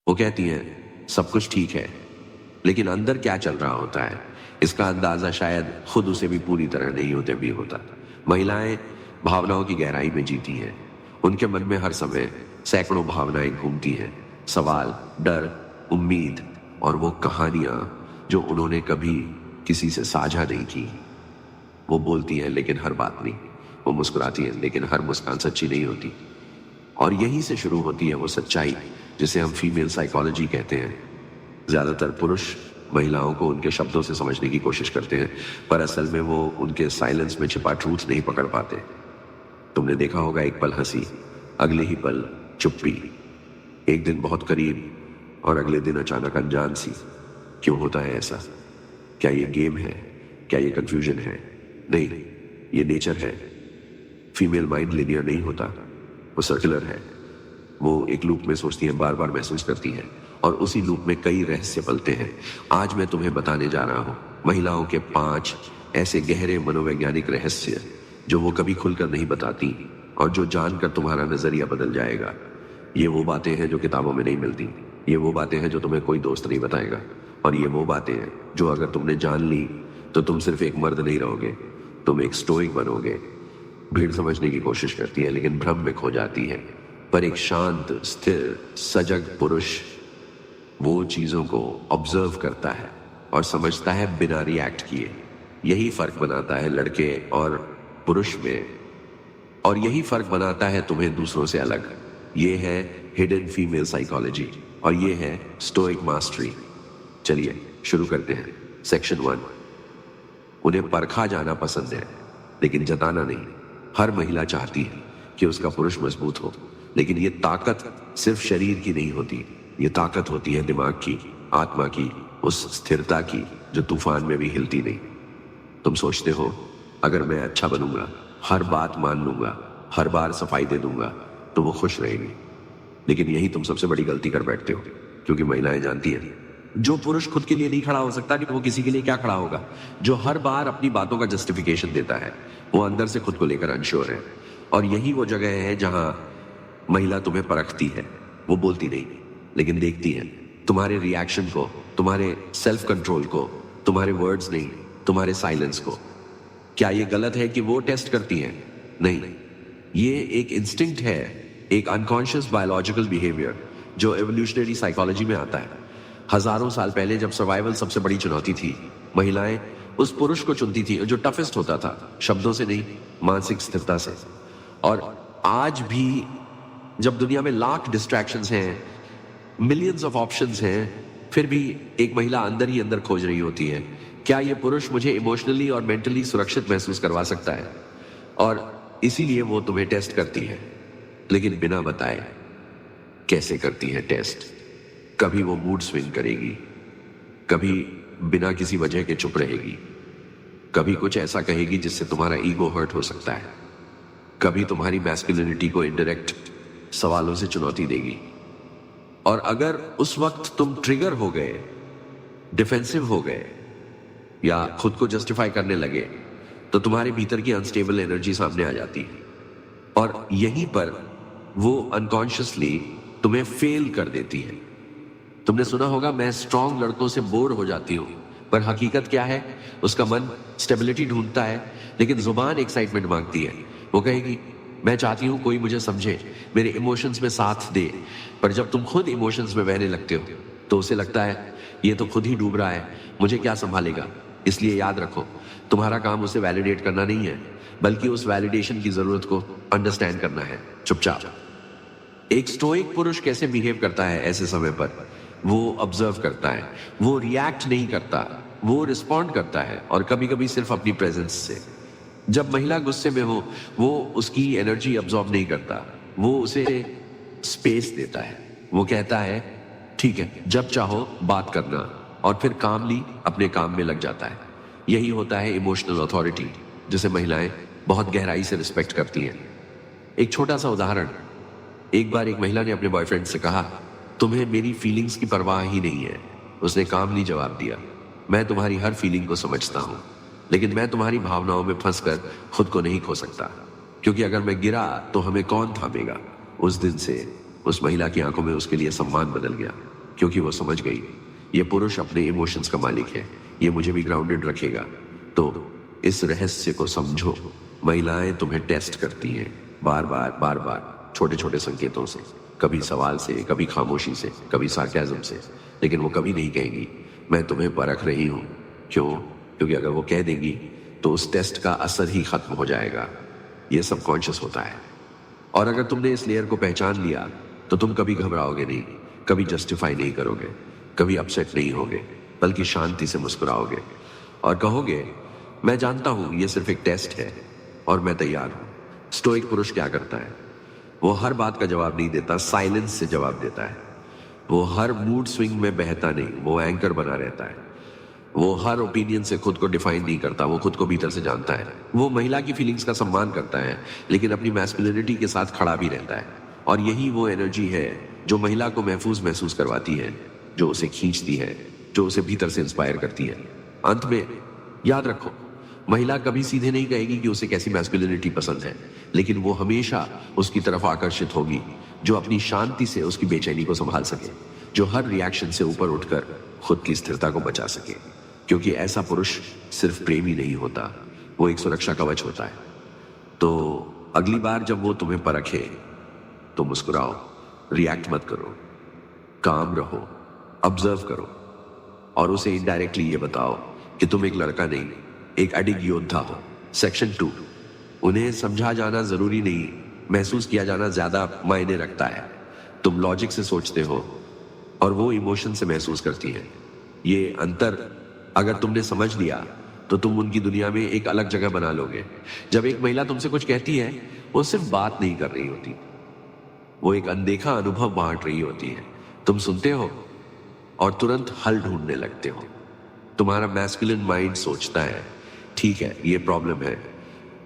वो कहती हैं सब कुछ ठीक है, लेकिन अंदर क्या चल रहा होता है इसका अंदाजा शायद खुद उसे भी पूरी तरह नहीं होते भी होता। महिलाएं भावनाओं की गहराई में जीती हैं। उनके मन में हर समय सैकड़ों भावनाएं घूमती हैं, सवाल, डर, उम्मीद और वो कहानियां जो उन्होंने कभी किसी से साझा नहीं की। वो बोलती हैं लेकिन हर बात नहीं, वो मुस्कुराती हैं लेकिन हर मुस्कान सच्ची नहीं होती। और यहीं से शुरू होती है वो सच्चाई जिसे हम फीमेल साइकोलॉजी कहते हैं। ज्यादातर पुरुष महिलाओं को उनके शब्दों से समझने की कोशिश करते हैं, पर असल में वो उनके साइलेंस में छिपा ट्रूथ नहीं पकड़ पाते। तुमने देखा होगा एक पल हंसी, अगले ही पल चुप्पी, एक दिन बहुत करीब और अगले दिन अचानक अनजान सी। क्यों होता है ऐसा? क्या ये गेम है? क्या ये कंफ्यूजन है? नहीं, ये नेचर है। फीमेल माइंड लिनियर नहीं होता, वो सर्कुलर है। वो एक लूप में सोचती हैं, बार बार महसूस करती हैं और उसी लूप में कई रहस्य पलते हैं। आज मैं तुम्हें बताने जा रहा हूं महिलाओं के 5 ऐसे गहरे मनोवैज्ञानिक रहस्य जो वो कभी खुलकर नहीं बताती और जो जानकर तुम्हारा नजरिया बदल जाएगा। ये वो बातें हैं जो किताबों में नहीं मिलती, ये वो बातें हैं जो तुम्हें कोई दोस्त नहीं बताएगा, और ये वो बातें हैं जो अगर तुमने जान ली तो तुम सिर्फ एक मर्द नहीं रहोगे, तुम एक स्टोइक बनोगे। भीड़ समझने की कोशिश करती है लेकिन भ्रम में खो जाती है, पर एक शांत, स्थिर, सजग पुरुष वो चीजों को ऑब्जर्व करता है और समझता है बिना रिएक्ट किए। यही फर्क बनाता है लड़के और पुरुष में, और यही फर्क बनाता है तुम्हें दूसरों से अलग। ये है हिडन फीमेल साइकोलॉजी और ये है स्टोइक मास्टरी। चलिए शुरू करते हैं। सेक्शन 1, उन्हें परखा जाना पसंद है लेकिन जताना नहीं। हर महिला चाहती है कि उसका पुरुष मजबूत हो, लेकिन ये ताकत सिर्फ शरीर की नहीं होती, ये ताकत होती है दिमाग की, आत्मा की, उस स्थिरता की जो तूफान में भी हिलती नहीं। तुम सोचते हो अगर मैं अच्छा बनूंगा, हर बात मान लूंगा, हर बार सफाई दे दूंगा तो वो खुश रहेगी, लेकिन यही तुम सबसे बड़ी गलती कर बैठते हो, क्योंकि महिलाएं जानती हैं जो पुरुष खुद के लिए नहीं खड़ा हो सकता कि वो किसी के लिए क्या खड़ा होगा। जो हर बार अपनी बातों का जस्टिफिकेशन देता है वो अंदर से खुद को लेकर अनश्योर है, और यही वो जगह है जहां महिला तुम्हें परखती है। वो बोलती नहीं लेकिन देखती है तुम्हारे रिएक्शन को, तुम्हारे सेल्फ कंट्रोल को, तुम्हारे वर्ड्स नहीं, तुम्हारे साइलेंस को। क्या ये गलत है कि वो टेस्ट करती है? नहीं, ये एक इंस्टिंक्ट है, एक अनकॉन्शियस बायोलॉजिकल बिहेवियर जो एवोल्यूशनरी साइकोलॉजी में आता है। हजारों साल पहले जब सर्वाइवल सबसे बड़ी चुनौती थी, महिलाएं उस पुरुष को चुनती थी जो टफेस्ट होता था, शब्दों से नहीं, मानसिक स्थिरता से। और आज भी जब दुनिया में लाख डिस्ट्रैक्शंस हैं, मिलियंस ऑफ ऑप्शंस हैं, फिर भी एक महिला अंदर ही अंदर खोज रही होती है, क्या ये पुरुष मुझे इमोशनली और मेंटली सुरक्षित महसूस करवा सकता है? और इसीलिए वो तुम्हें टेस्ट करती है, लेकिन बिना बताए। कैसे करती है टेस्ट? कभी वो मूड स्विंग करेगी, कभी बिना किसी वजह के चुप रहेगी, कभी कुछ ऐसा कहेगी जिससे तुम्हारा ईगो हर्ट हो सकता है, कभी तुम्हारी मैस्कुलिनिटी को इनडायरेक्ट सवालों से चुनौती देगी। और अगर उस वक्त तुम ट्रिगर हो गए, डिफेंसिव हो गए या खुद को जस्टिफाई करने लगे, तो तुम्हारे भीतर की अनस्टेबल एनर्जी सामने आ जाती है, और यहीं पर वो अनकॉन्शियसली तुम्हें फेल कर देती है। तुमने सुना होगा मैं स्ट्रांग लड़कों से बोर हो जाती हूं, पर हकीकत क्या है? उसका मन स्टेबिलिटी ढूंढता है लेकिन जुबान एक्साइटमेंट मांगती है। वो कहेगी मैं चाहती हूं कोई मुझे समझे, मेरे इमोशंस में साथ दे। पर जब तुम खुद इमोशंस में बहने लगते हो तो उसे लगता है ये तो खुद ही डूब रहा है, मुझे क्या संभालेगा। इसलिए याद रखो, तुम्हारा काम उसे वैलिडेट करना नहीं है, बल्कि उस वैलिडेशन की जरूरत को अंडरस्टैंड करना है चुपचाप। एक स्टोइक पुरुष कैसे बिहेव करता है ऐसे समय पर? वो ऑब्जर्व करता है, वो रिएक्ट नहीं करता, वो रिस्पॉन्ड करता है, और कभी कभी सिर्फ अपनी प्रेजेंस से। जब महिला गुस्से में हो, वो उसकी एनर्जी अब्सॉर्ब नहीं करता, वो उसे स्पेस देता है। वो कहता है ठीक है, जब चाहो बात करना, और फिर कामली अपने काम में लग जाता है। यही होता है इमोशनल अथॉरिटी, जिसे महिलाएं बहुत गहराई से रिस्पेक्ट करती हैं। एक छोटा सा उदाहरण, एक बार एक महिला ने अपने बॉयफ्रेंड से कहा तुम्हें मेरी फीलिंग्स की परवाह ही नहीं है। उसने कामली जवाब दिया मैं तुम्हारी हर फीलिंग को समझता हूं, लेकिन मैं तुम्हारी भावनाओं में फंसकर खुद को नहीं खो सकता, क्योंकि अगर मैं गिरा तो हमें कौन थामेगा। उस दिन से उस महिला की आंखों में उसके लिए सम्मान बदल गया। क्योंकि वो समझ गई ये पुरुष अपने इमोशंस का मालिक है, ये मुझे भी ग्राउंडेड रखेगा। तो इस रहस्य को समझो। महिलाएं तुम्हें टेस्ट करती हैं बार बार छोटे छोटे संकेतों से, कभी सवाल से, कभी खामोशी से, कभी सार्केज्म से, लेकिन वो कभी नहीं कहेंगी मैं तुम्हें परख रही हूं। क्यों? क्योंकि अगर वो कह देंगी तो उस टेस्ट का असर ही खत्म हो जाएगा। ये सबकॉन्शियस होता है। और अगर तुमने इस लेयर को पहचान लिया तो तुम कभी घबराओगे नहीं, कभी जस्टिफाई नहीं करोगे, कभी अपसेट नहीं होगे, बल्कि शांति से मुस्कुराओगे और कहोगे मैं जानता हूं ये सिर्फ एक टेस्ट है और मैं तैयार हूं। स्टोइक पुरुष क्या करता है? वो हर बात का जवाब नहीं देता, साइलेंस से जवाब देता है। वो हर मूड स्विंग में बहता नहीं, वो एंकर बना रहता है। वो हर ओपिनियन से खुद को डिफाइन नहीं करता, वो खुद को भीतर से जानता है। वो महिला की फीलिंग्स का सम्मान करता है, लेकिन अपनी मैस्कुलिनिटी के साथ खड़ा भी रहता है। और यही वो एनर्जी है जो महिला को महसूस करवाती है, जो उसे खींचती है, जो उसे भीतर से इंस्पायर करती है। अंत में याद रखो, महिला कभी सीधे नहीं कहेगी कि उसे कैसी मैस्कुलिनिटी पसंद है, लेकिन वो हमेशा उसकी तरफ आकर्षित होगी जो अपनी शांति से उसकी बेचैनी को संभाल सके, जो हर रिएक्शन से ऊपर उठकर खुद की स्थिरता को बचा सके। क्योंकि ऐसा पुरुष सिर्फ प्रेमी नहीं होता, वो एक सुरक्षा कवच होता है। तो अगली बार जब वो तुम्हें परखे तो मुस्कुराओ, रिएक्ट मत करो, काम रहो, ऑब्जर्व करो और उसे इनडायरेक्टली ये बताओ कि तुम एक लड़का नहीं, एक अडिग योद्धा हो। सेक्शन 2, उन्हें समझा जाना जरूरी नहीं, महसूस किया जाना ज्यादा मायने रखता है। तुम लॉजिक से सोचते हो और वो इमोशन से महसूस करती है। ये अंतर अगर तुमने समझ लिया तो तुम उनकी दुनिया में एक अलग जगह बना लोगे। जब एक महिला तुमसे कुछ कहती है, वो सिर्फ बात नहीं कर रही होती, वो एक अनदेखा अनुभव बांट रही होती है। तुम सुनते हो और तुरंत हल ढूंढने लगते हो। तुम्हारा मैस्कुलिन माइंड सोचता है ठीक है ये प्रॉब्लम है,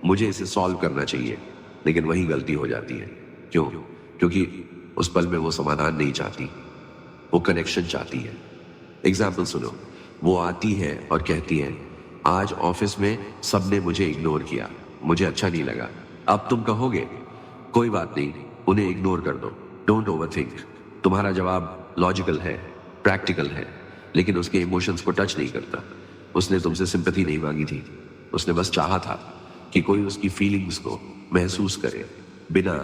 मुझे इसे सॉल्व करना चाहिए, लेकिन वही गलती हो जाती है। क्यों? क्योंकि उस पल में वो समाधान नहीं चाहती, वो कनेक्शन चाहती है। एग्जाम्पल सुनो, वो आती है और कहती है आज ऑफिस में सबने मुझे इग्नोर किया, मुझे अच्छा नहीं लगा। अब तुम कहोगे कोई बात नहीं, उन्हें इग्नोर कर दो, डोंट ओवरथिंक। तुम्हारा जवाब लॉजिकल है, प्रैक्टिकल है, लेकिन उसके इमोशंस को टच नहीं करता। उसने तुमसे सिंपैथी नहीं मांगी थी, उसने बस चाहा था कि कोई उसकी फीलिंग्स को महसूस करे, बिना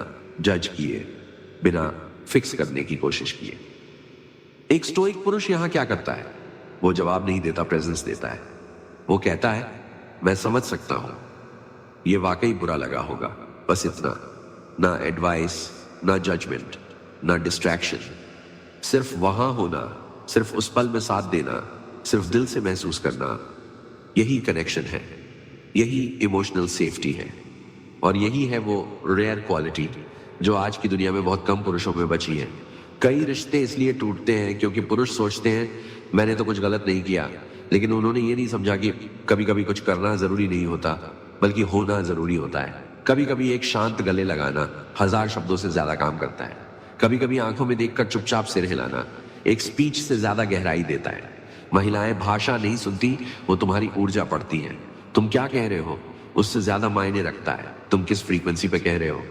जज किए, बिना फिक्स करने की कोशिश किए। एक स्टोइक पुरुष यहां क्या करता है? वो जवाब नहीं देता, प्रेजेंस देता है। वो कहता है मैं समझ सकता हूं, ये वाकई बुरा लगा होगा, बस इतना। ना एडवाइस, ना जजमेंट, ना डिस्ट्रैक्शन, सिर्फ वहां होना, सिर्फ उस पल में साथ देना, सिर्फ दिल से महसूस करना। यही कनेक्शन है, यही इमोशनल सेफ्टी है, और यही है वो रेयर क्वालिटी जो आज की दुनिया में बहुत कम पुरुषों में बची है। कई रिश्ते इसलिए टूटते हैं क्योंकि पुरुष सोचते हैं मैंने तो कुछ गलत नहीं किया, लेकिन उन्होंने ये नहीं समझा कि कभी कभी कुछ करना जरूरी नहीं होता, बल्कि होना जरूरी होता है। कभी कभी एक शांत गले लगाना 1000 शब्दों से ज्यादा काम करता है। कभी कभी आंखों में देखकर चुपचाप सिर हिलाना एक स्पीच से ज्यादा गहराई देता है। महिलाएं भाषा नहीं सुनती, वो तुम्हारी ऊर्जा पढ़ती हैं। तुम क्या कह रहे हो उससे ज्यादा मायने रखता है तुम किस फ्रीक्वेंसी पे कह रहे हो।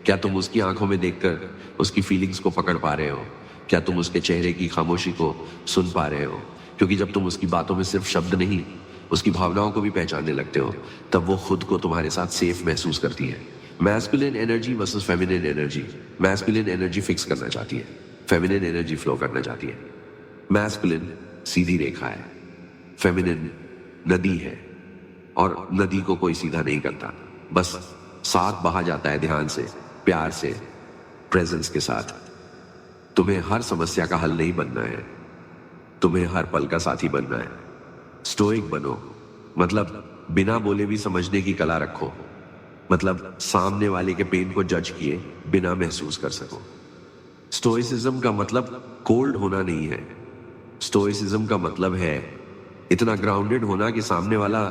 क्या तुम उसकी आंखों में देखकर उसकी फीलिंग्स को पकड़ पा रहे हो? क्या तुम उसके चेहरे की खामोशी को सुन पा रहे हो? क्योंकि जब तुम उसकी बातों में सिर्फ शब्द नहीं, उसकी भावनाओं को भी पहचानने लगते हो, तब वो खुद को तुम्हारे साथ सेफ महसूस करती है। Masculine energy versus feminine energy. Masculine energy fix करना चाहती है, फेमिनिन एनर्जी फ्लो करना चाहती है। मैस्कुलिन सीधी रेखा है, फेमिनिन नदी है, और नदी को कोई सीधा नहीं करता, बस साथ बहा जाता है, ध्यान से, प्यार से, प्रेजेंस के साथ। तुम्हें हर समस्या का हल नहीं बनना है, तुम्हें हर पल का साथी बनना है। स्टोइक बनो, मतलब बिना बोले भी समझने की कला रखो, मतलब सामने वाले के पेन को जज किए बिना महसूस कर सको। स्टोइसिज्म का मतलब कोल्ड होना नहीं है, स्टोइसिज्म का मतलब है इतना ग्राउंडेड होना कि सामने वाला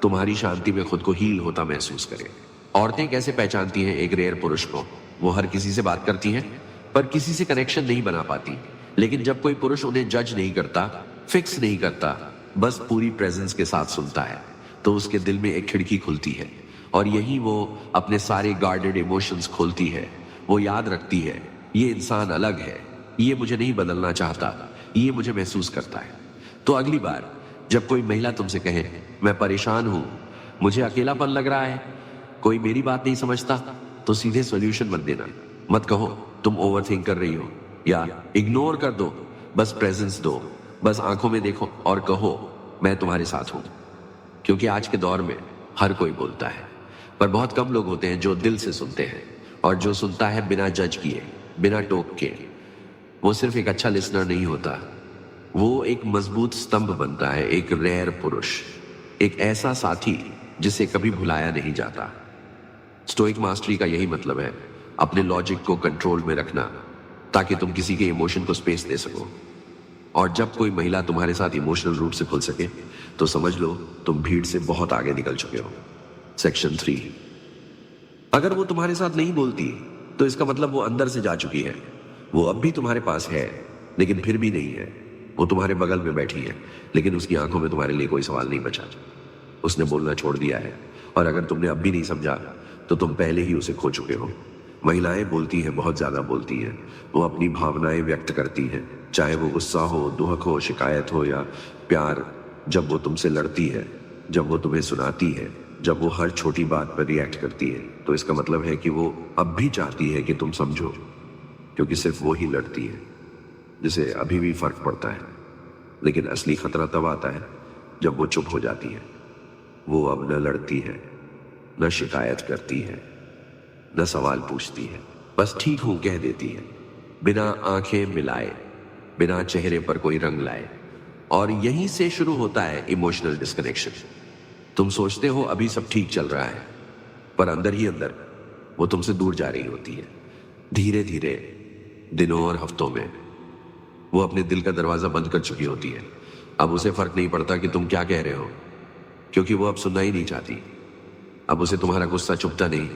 तुम्हारी शांति में खुद को हील होता महसूस करे। औरतें कैसे पहचानती हैं एक रेयर पुरुष को? वो हर किसी से बात करती हैं, पर किसी से कनेक्शन नहीं बना पाती। लेकिन जब कोई पुरुष उन्हें जज नहीं करता, फिक्स नहीं करता, बस पूरी प्रेजेंस के साथ सुनता है, तो उसके दिल में एक खिड़की खुलती है, और यही वो अपने सारे गार्डेड इमोशंस खोलती है। वो याद रखती है ये इंसान अलग है, ये मुझे नहीं बदलना चाहता, ये मुझे महसूस करता है। तो अगली बार जब कोई महिला तुमसे कहे मैं परेशान हूं, मुझे अकेलापन लग रहा है, कोई मेरी बात नहीं समझता, तो सीधे सॉल्यूशन मत देना। मत कहो तुम ओवरथिंक कर रही हो, या इग्नोर कर दो, बस प्रेजेंस दो, बस आंखों में देखो और कहो मैं तुम्हारे साथ हूं। क्योंकि आज के दौर में हर कोई बोलता है, पर बहुत कम लोग होते हैं जो दिल से सुनते हैं, और जो सुनता है बिना जज किए, बिना टोक के, वो सिर्फ एक अच्छा लिसनर नहीं होता, वो एक मजबूत स्तंभ बनता है, एक रेयर पुरुष, एक ऐसा साथी जिसे कभी भुलाया नहीं जाता। स्टोइक मास्टरी का यही मतलब है, अपने लॉजिक को कंट्रोल में रखना, ताकि तुम किसी के इमोशन को स्पेस दे सको। और जब कोई महिला तुम्हारे साथ इमोशनल रूप से खुल सके, तो समझ लो तुम भीड़ से बहुत आगे निकल चुके हो। सेक्शन 3, अगर वो तुम्हारे साथ नहीं बोलती, तो इसका मतलब वो अंदर से जा चुकी है। वो अब भी तुम्हारे पास है, लेकिन फिर भी नहीं है। वो तुम्हारे बगल में बैठी है, लेकिन उसकी आंखों में तुम्हारे लिए कोई सवाल नहीं बचा। उसने बोलना छोड़ दिया है, और अगर तुमने अब भी नहीं समझा, तो तुम पहले ही उसे खो चुके हो। महिलाएं बोलती हैं, बहुत ज्यादा बोलती हैं। वो अपनी भावनाएं व्यक्त करती हैं, चाहे वो गुस्सा हो, दुख हो, शिकायत हो या प्यार। जब वो तुमसे लड़ती है, जब वो तुम्हें सुनाती है, जब वो हर छोटी बात पर रिएक्ट करती है, तो इसका मतलब है कि वो अब भी चाहती है कि तुम समझो, क्योंकि सिर्फ वो ही लड़ती है जिसे अभी भी फर्क पड़ता है। लेकिन असली खतरा तब आता है जब वो चुप हो जाती है। वो अब न लड़ती है, न शिकायत करती है, न सवाल पूछती है, बस ठीक हूं कह देती है, बिना आंखें मिलाए, बिना चेहरे पर कोई रंग लाए। और यहीं से शुरू होता है इमोशनल डिस्कनेक्शन। तुम सोचते हो अभी सब ठीक चल रहा है, पर अंदर ही अंदर वो तुमसे दूर जा रही होती है। धीरे धीरे, दिनों और हफ्तों में, वो अपने दिल का दरवाजा बंद कर चुकी होती है। अब उसे फर्क नहीं पड़ता कि तुम क्या कह रहे हो, क्योंकि वो अब सुनना ही नहीं चाहती। अब उसे तुम्हारा गुस्सा चुभता नहीं,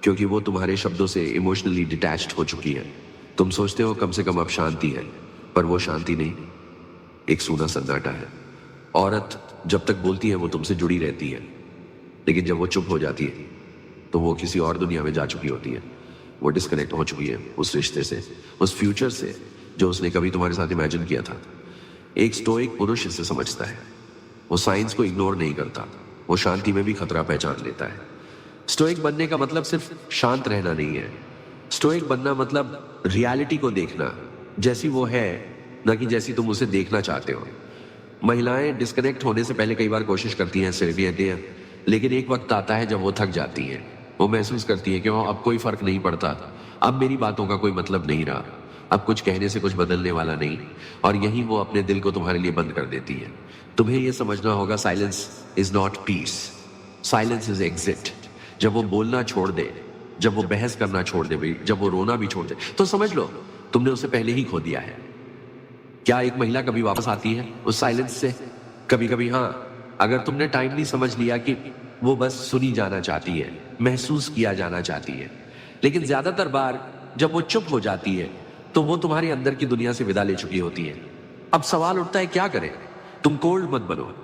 क्योंकि वो तुम्हारे शब्दों से इमोशनली डिटैच्ड हो चुकी है। तुम सोचते हो कम से कम अब शांति है, पर वो शांति नहीं, एक सूना सन्नाटा है। औरत जब तक बोलती है वो तुमसे जुड़ी रहती है, लेकिन जब वो चुप हो जाती है, तो वो किसी और दुनिया में जा चुकी होती है। वो डिस्कनेक्ट हो चुकी है उस रिश्ते से, उस फ्यूचर से जो उसने कभी तुम्हारे साथ इमेजिन किया था। एक स्टोइक पुरुष इसे समझता है। वो साइंस को इग्नोर नहीं करता, वो शांति में भी खतरा पहचान लेता है। स्टोइक बनने का मतलब सिर्फ शांत रहना नहीं है। स्टोइक बनना मतलब रियलिटी को देखना जैसी वो है, न कि जैसी तुम उसे देखना चाहते हो। महिलाएं डिस्कनेक्ट होने से पहले कई बार कोशिश करती हैं, सिर्फ कहती हैं, लेकिन एक वक्त आता है जब वो थक जाती हैं। वो महसूस करती है कि अब कोई फर्क नहीं पड़ता, अब मेरी बातों का कोई मतलब नहीं रहा, अब कुछ कहने से कुछ बदलने वाला नहीं, और यहीं वो अपने दिल को तुम्हारे लिए बंद कर देती है। तुम्हें यह समझना होगा, silence is not peace, silence is exit. जब वो बोलना छोड़ दे, जब वो बहस करना छोड़ दे, जब वो रोना भी छोड़ दे, तो समझ लो तुमने उसे पहले ही खो दिया है। क्या एक महिला कभी वापस आती है उस साइलेंस से? कभी कभी हाँ, अगर तुमने टाइमली समझ लिया कि वो बस सुनी जाना चाहती है, महसूस किया जाना चाहती है। लेकिन ज्यादातर बार जब वो चुप हो जाती है, तो वो तुम्हारे अंदर की दुनिया से विदा ले चुकी होती है। अब सवाल उठता है क्या करें? तुम कोल्ड मत बनो।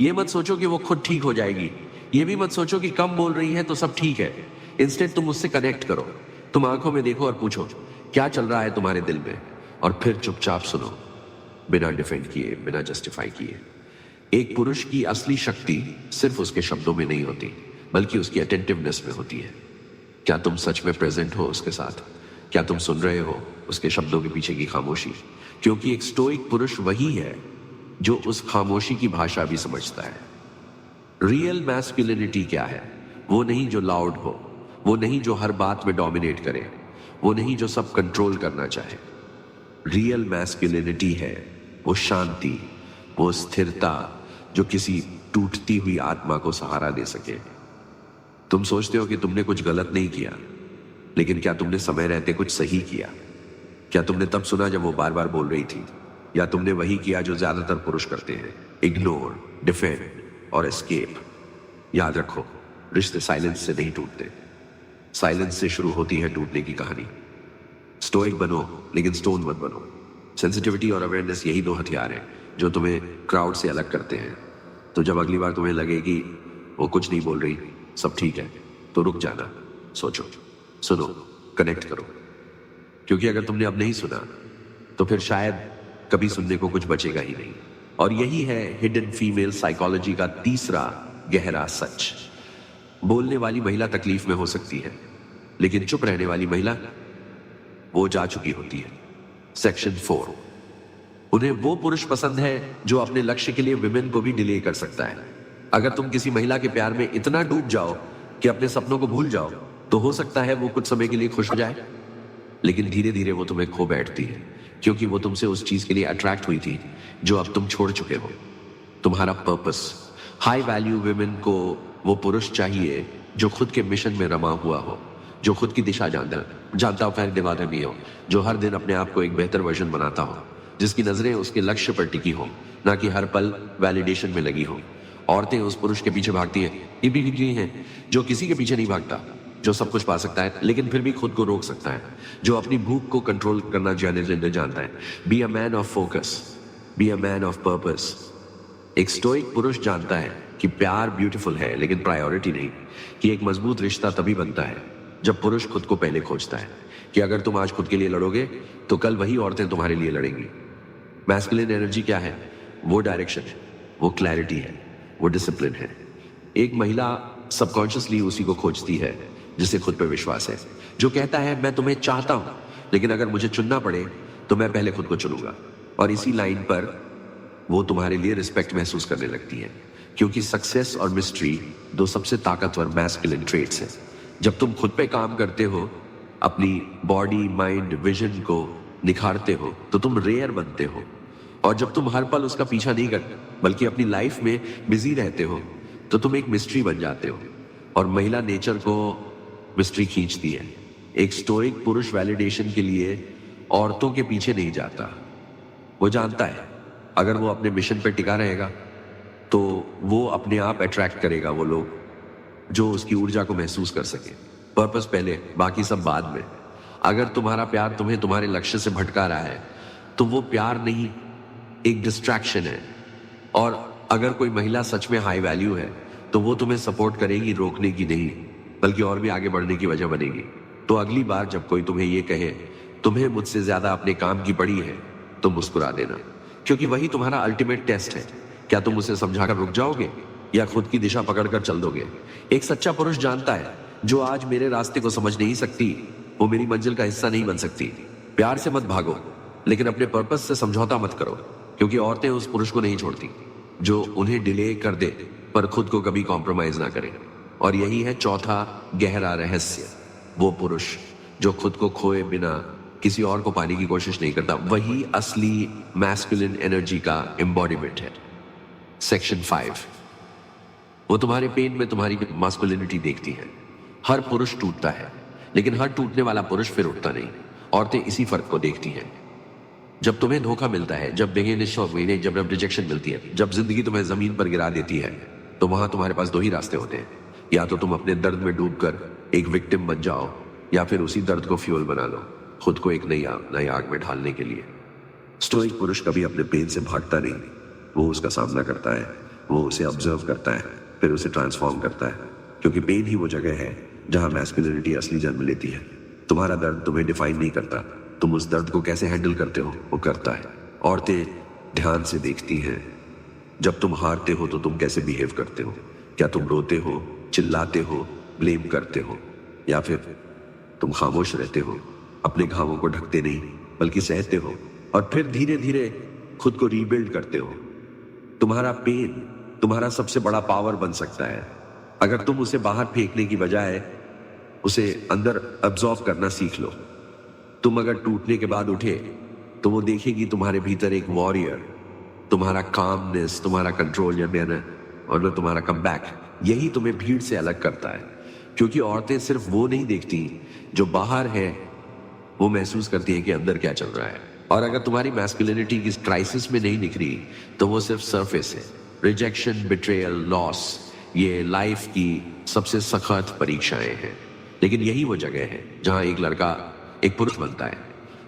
ये मत सोचो कि वो खुद ठीक हो जाएगी, ये भी मत सोचो कि कम बोल रही है तो सब ठीक है। इंस्टेड तुम उससे कनेक्ट करो, तुम आंखों में देखो और पूछो क्या चल रहा है तुम्हारे दिल में, और फिर चुपचाप सुनो, बिना डिफेंड किए, बिना जस्टिफाई किए। एक पुरुष की असली शक्ति सिर्फ उसके शब्दों में नहीं होती, बल्कि उसकी अटेंटिवनेस में होती है। क्या तुम सच में प्रेजेंट हो उसके साथ? क्या तुम सुन रहे हो उसके शब्दों के पीछे की खामोशी? क्योंकि एक स्टोइक पुरुष वही है जो उस खामोशी की भाषा भी समझता है। रियल मैस्कुलिनिटी क्या है? वो नहीं जो लाउड हो, वो नहीं जो हर बात में डोमिनेट करे, वो नहीं जो सब कंट्रोल करना चाहे। रियल मैस्कुलिनिटी है वो शांति, वो स्थिरता जो किसी टूटती हुई आत्मा को सहारा दे सके। तुम सोचते हो कि तुमने कुछ गलत नहीं किया, लेकिन क्या तुमने समय रहते कुछ सही किया? क्या तुमने तब सुना जब वो बार बार बोल रही थी, या तुमने वही किया जो ज्यादातर पुरुष करते हैं, इग्नोर, डिफेंड और एस्केप? याद रखो, रिश्ते साइलेंस से नहीं टूटते, साइलेंस से शुरू होती है टूटने की कहानी। स्टोइक बनो, लेकिन स्टोन मत बनो। सेंसिटिविटी और अवेयरनेस यही दो हथियार हैं जो तुम्हें क्राउड से अलग करते हैं। तो जब अगली बार तुम्हें लगे कि वो कुछ नहीं बोल रही, सब ठीक है, तो रुक जाना, सोचो, सुनो, कनेक्ट करो। क्योंकि अगर तुमने अब नहीं सुना, तो फिर शायद कभी सुनने को कुछ बचेगा ही नहीं। और यही है हिडन फीमेल साइकोलॉजी का तीसरा गहरा सच। बोलने वाली महिला तकलीफ में हो सकती है, लेकिन चुप रहने वाली महिला वो जा चुकी होती है। सेक्शन 4, उन्हें वो पुरुष पसंद है जो अपने लक्ष्य के लिए विमेन को भी डिले कर सकता है। अगर तुम किसी महिला के प्यार में इतना डूब जाओ कि अपने सपनों को भूल जाओ, तो हो सकता है वो कुछ समय के लिए खुश हो जाए, लेकिन धीरे धीरे वो तुम्हें खो बैठती है, क्योंकि वो तुमसे उस चीज के लिए अट्रैक्ट हुई थी जो अब तुम छोड़ चुके हो, तुम्हारा पर्पस। हाई वैल्यू विमेन को वो पुरुष चाहिए जो खुद के मिशन में रमा हुआ हो, जो खुद की दिशा जानता हो, फैन दीवाना नहीं हो, जो हर दिन अपने आप को एक बेहतर वर्जन बनाता हो, जिसकी नजरें उसके लक्ष्य पर टिकी हो, ना कि हर पल वैलिडेशन में लगी हो। औरतें उस पुरुष के पीछे भागती हैं, ये भी हैं जो किसी के पीछे नहीं भागता, जो सब कुछ पा सकता है लेकिन फिर भी खुद को रोक सकता है, जो अपनी भूख को कंट्रोल करना जानता है। Be a man of focus, be a man of purpose. एक स्टोइक पुरुष जानता है कि प्यार ब्यूटीफुल है लेकिन प्रायोरिटी नहीं, कि एक मजबूत रिश्ता तभी बनता है जब पुरुष खुद को पहले खोजता है, कि अगर तुम आज खुद के लिए लड़ोगे तो कल वही औरतें तुम्हारे लिए लड़ेंगी। मैस्कुलिन एनर्जी क्या है? वो डायरेक्शन है, वो क्लैरिटी है, वो डिसिप्लिन है। एक महिला सबकॉन्शियसली उसी को खोजती है जिसे खुद पर विश्वास है, जो कहता है मैं तुम्हें चाहता हूं, लेकिन अगर मुझे चुनना पड़े तो मैं पहले खुद को चुनूंगा। और इसी लाइन पर वो तुम्हारे लिए रिस्पेक्ट महसूस करने लगती है, क्योंकि सक्सेस और मिस्ट्री दो सबसे ताकतवर मैस्कुलिन ट्रेट्स हैं। जब तुम खुद पे काम करते हो, अपनी बॉडी, माइंड, विजन को निखारते हो, तो तुम रेयर बनते हो। और जब तुम हर पल उसका पीछा नहीं करते बल्कि अपनी लाइफ में बिजी रहते हो, तो तुम एक मिस्ट्री बन जाते हो। और महिला नेचर को मिस्ट्री खींचती है। एक स्टोइक पुरुष वैलिडेशन के लिए औरतों के पीछे नहीं जाता। वो जानता है अगर वो अपने मिशन पर टिका रहेगा तो वो अपने आप अट्रैक्ट करेगा वो लोग जो उसकी ऊर्जा को महसूस कर सके। पर्पस पहले, बाकी सब बाद में। अगर तुम्हारा प्यार तुम्हें तुम्हारे लक्ष्य से भटका रहा है तो वो प्यार नहीं, एक डिस्ट्रैक्शन है। और अगर कोई महिला सच में हाई वैल्यू है तो वो तुम्हें सपोर्ट करेगी, रोकने की नहीं, बल्कि और भी आगे बढ़ने की वजह बनेगी। तो अगली बार जब कोई तुम्हें ये कहे तुम्हें मुझसे ज्यादा अपने काम की पड़ी है, तो मुस्कुरा देना, क्योंकि वही तुम्हारा अल्टीमेट टेस्ट है। क्या तुम उसे समझाकर रुक जाओगे या खुद की दिशा पकड़कर चल दोगे? एक सच्चा पुरुष जानता है जो आज मेरे रास्ते को समझ नहीं सकती, वो मेरी मंजिल का हिस्सा नहीं बन सकती। प्यार से मत भागो, लेकिन अपने पर्पस से समझौता मत करो, क्योंकि औरतें उस पुरुष को नहीं छोड़ती जो उन्हें डिले कर दे पर खुद को कभी कॉम्प्रोमाइज ना करे। और यही है चौथा गहरा रहस्य। वो पुरुष जो खुद को खोए बिना किसी और को पाने की कोशिश नहीं करता, वही असली मैस्कुलिन एनर्जी का एम्बॉडीमेंट है। सेक्शन 5, वो तुम्हारे पेन में तुम्हारी मास्कुलिनिटी देखती है। हर पुरुष टूटता है, लेकिन हर टूटने वाला पुरुष फिर उठता नहीं। औरतें इसी फर्क को देखती हैं। जब तुम्हें धोखा मिलता है, जब जब रिजेक्शन मिलती है, जब जिंदगी तुम्हें जमीन पर गिरा देती है, तो वहां तुम्हारे पास दो ही रास्ते होते हैं। या तो तुम अपने दर्द में डूबकर एक विक्टिम बन जाओ, या फिर उसी दर्द को फ्यूल बना लो, खुद को एक नई आग में ढालने के लिए। स्टोइक पुरुष कभी अपने पेन से भागता नहीं, वो उसका सामना करता है, वो उसे ऑब्जर्व करता है, फिर उसे ट्रांसफॉर्म करता है, क्योंकि पेन ही वो जगह है जहां मैस्कुलिनिटी असली जन्म लेती है। तुम्हारा दर्द तुम्हें डिफाइन नहीं करता, तुम उस दर्द को कैसे हैंडल करते हो वो करता है। औरतें ध्यान से देखती हैं, जब तुम हारते हो तो तुम कैसे बिहेव करते हो। क्या तुम रोते हो, चिल्लाते हो, ब्लेम करते हो, या फिर तुम खामोश रहते हो, अपने घावों को ढकते नहीं बल्कि सहते हो, और फिर धीरे धीरे खुद को रीबिल्ड करते हो। तुम्हारा पेन तुम्हारा सबसे बड़ा पावर बन सकता है, अगर तुम उसे बाहर फेंकने की बजाय उसे अंदर अब्सॉर्ब करना सीख लो। तुम अगर टूटने के बाद उठे तो वो देखेगी तुम्हारे भीतर एक वॉरियर, तुम्हारा कामनेस, तुम्हारा कंट्रोल और तुम्हारा कमबैक। यही तुम्हें भीड़ से अलग करता है, क्योंकि औरतें सिर्फ वो नहीं देखती जो बाहर है, वो महसूस करती है कि अंदर क्या चल रहा है। और अगर तुम्हारी मैस्कुलिनिटी की क्राइसिस में नहीं निखरी तो वो सिर्फ सरफेस है। रिजेक्शन, बिट्रेयल, लॉस, ये लाइफ की सबसे सख्त परीक्षाएं हैं, लेकिन यही वो जगह है जहां एक लड़का एक पुरुष बनता है।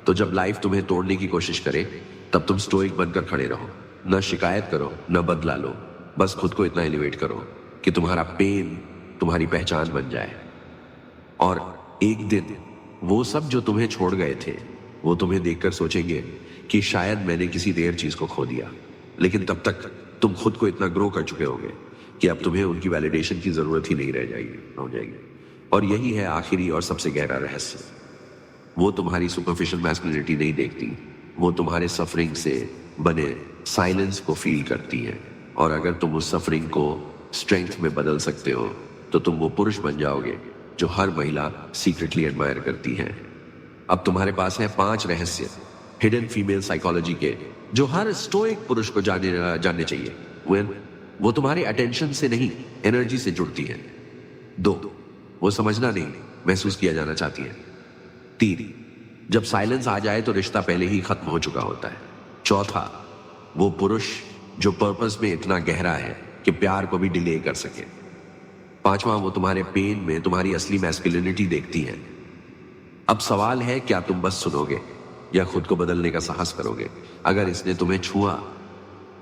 तो जब लाइफ तुम्हें तोड़ने की कोशिश करे, तब तुम स्टोइक बनकर खड़े रहो। न शिकायत करो, न बदला लो, बस खुद को इतना एलिवेट करो कि तुम्हारा पेन तुम्हारी पहचान बन जाए। और एक दिन वो सब जो तुम्हें छोड़ गए थे, वो तुम्हें देखकर सोचेंगे कि शायद मैंने किसी रेयर चीज को खो दिया, लेकिन तब तक तुम खुद को इतना ग्रो कर चुके होगे कि अब तुम्हें उनकी वैलिडेशन की जरूरत ही नहीं रह जाएगी। और यही है आखिरी और सबसे गहरा रहस्य। वो तुम्हारी सुपरफिशियल मैस्कुलिनिटी नहीं देखती, वो तुम्हारे सफरिंग से बने साइलेंस को फील करती है। और अगर तुम उस सफरिंग को स्ट्रेंथ में बदल सकते हो तो तुम वो पुरुष बन जाओगे जो हर महिला सीक्रेटली एडमायर करती है। अब तुम्हारे पास है 5 रहस्य हिडन फीमेल साइकोलॉजी के, जो हर स्टोइक पुरुष को जानने चाहिए। वो तुम्हारे अटेंशन से नहीं, एनर्जी से जुड़ती है। 2, वो समझना नहीं, महसूस किया जाना चाहती है। 3, जब साइलेंस आ जाए तो रिश्ता पहले ही खत्म हो चुका होता है। 4, वो पुरुष जो पर्पस में इतना गहरा है कि प्यार को भी डिले कर सके। 5वां, वो तुम्हारे पेन में तुम्हारी असली मैस्कुलिनिटी देखती है। अब सवाल है, क्या तुम बस सुनोगे या खुद को बदलने का साहस करोगे? अगर इसने तुम्हें छुआ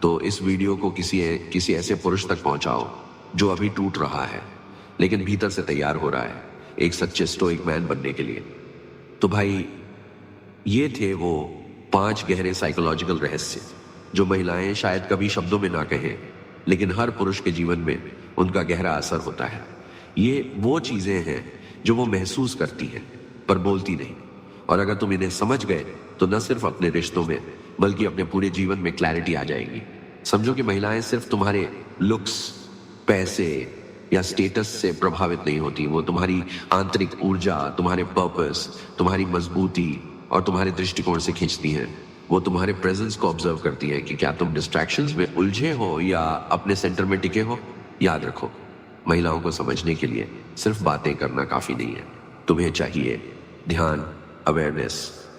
तो इस वीडियो को किसी ऐसे पुरुष तक पहुंचाओ जो अभी टूट रहा है लेकिन भीतर से तैयार हो रहा है एक सच्चे स्टोइक मैन बनने के लिए। तो भाई, ये थे वो 5 गहरे साइकोलॉजिकल रहस्य जो महिलाएं शायद कभी शब्दों में ना कहें, लेकिन हर पुरुष के जीवन में उनका गहरा असर होता है। ये वो चीजें हैं जो वो महसूस करती हैं पर बोलती नहीं। और अगर तुम इन्हें समझ गए तो न सिर्फ अपने रिश्तों में बल्कि अपने पूरे जीवन में क्लैरिटी आ जाएगी। समझो कि महिलाएं सिर्फ तुम्हारे लुक्स, पैसे या स्टेटस से प्रभावित नहीं होती। वो तुम्हारी आंतरिक ऊर्जा, तुम्हारे पर्पस, तुम्हारी मजबूती और तुम्हारे दृष्टिकोण से खींचती हैं। वो तुम्हारे प्रेजेंस को ऑब्जर्व करती है कि क्या तुम डिस्ट्रैक्शंस में उलझे हो या अपने सेंटर में टिके हो। याद रखो, महिलाओं को समझने के लिए सिर्फ बातें करना काफी नहीं है। तुम्हें चाहिए ध्यान, अवेयरनेस,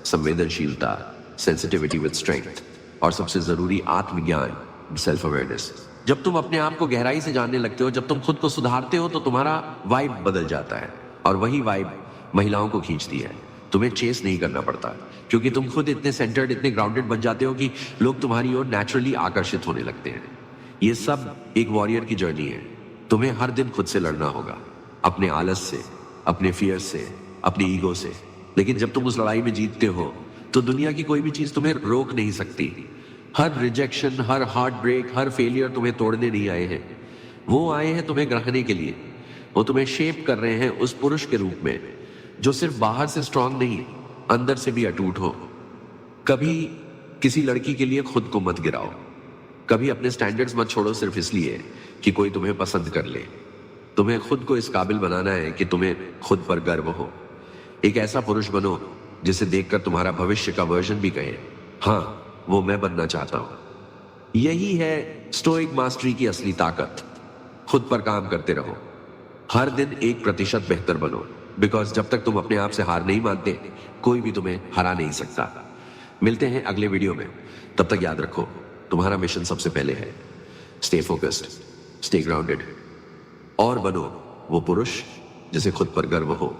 संवेदनशीलता, सेंसिटिविटी विद स्ट्रेंथ और सबसे जरूरी आत्मज्ञान, सेल्फ अवेयरनेस। जब तुम अपने आप को गहराई से जानने लगते हो, जब तुम खुद को सुधारते हो तो तुम्हारा वाइब बदल जाता है और वही वाइब महिलाओं को खींचती है। तुम्हें चेस नहीं करना पड़ता क्योंकि तुम खुद इतने सेंटर्ड, इतने ग्राउंडेड बन जाते हो कि लोग तुम्हारी ओर नेचुरली आकर्षित होने लगते हैं। ये सब एक वॉरियर की जर्नी है। तुम्हें हर दिन खुद से लड़ना होगा, अपने आलस से, अपने फियर से, अपनी ईगो से। लेकिन जब तुम उस लड़ाई में जीतते हो तो दुनिया की कोई भी चीज तुम्हें रोक नहीं सकती। हर रिजेक्शन, हर हार्ट ब्रेक, हर फेलियर तुम्हें तोड़ने नहीं आए हैं, वो आए हैं तुम्हें ग्रहणे के लिए। वो तुम्हें शेप कर रहे हैं उस पुरुष के रूप में जो सिर्फ बाहर से स्ट्रांग नहीं, अंदर से भी अटूट हो। कभी किसी लड़की के लिए खुद को मत गिराओ, कभी अपने स्टैंडर्ड्स मत छोड़ो सिर्फ इसलिए कि कोई तुम्हें पसंद कर ले। तुम्हें खुद को इस काबिल बनाना है कि तुम्हें खुद पर गर्व हो। एक ऐसा पुरुष बनो जिसे देखकर तुम्हारा भविष्य का वर्जन भी कहे, हाँ, वो मैं बनना चाहता हूं। यही है स्टोइक मास्टरी की असली ताकत। खुद पर काम करते रहो, हर दिन 1% बेहतर बनो, बिकॉज जब तक तुम अपने आप से हार नहीं मानते, कोई भी तुम्हें हरा नहीं सकता। मिलते हैं अगले वीडियो में, तब तक याद रखो, तुम्हारा मिशन सबसे पहले है। स्टे फोकस्ड, स्टे ग्राउंडेड और बनो वो पुरुष जिसे खुद पर गर्व हो।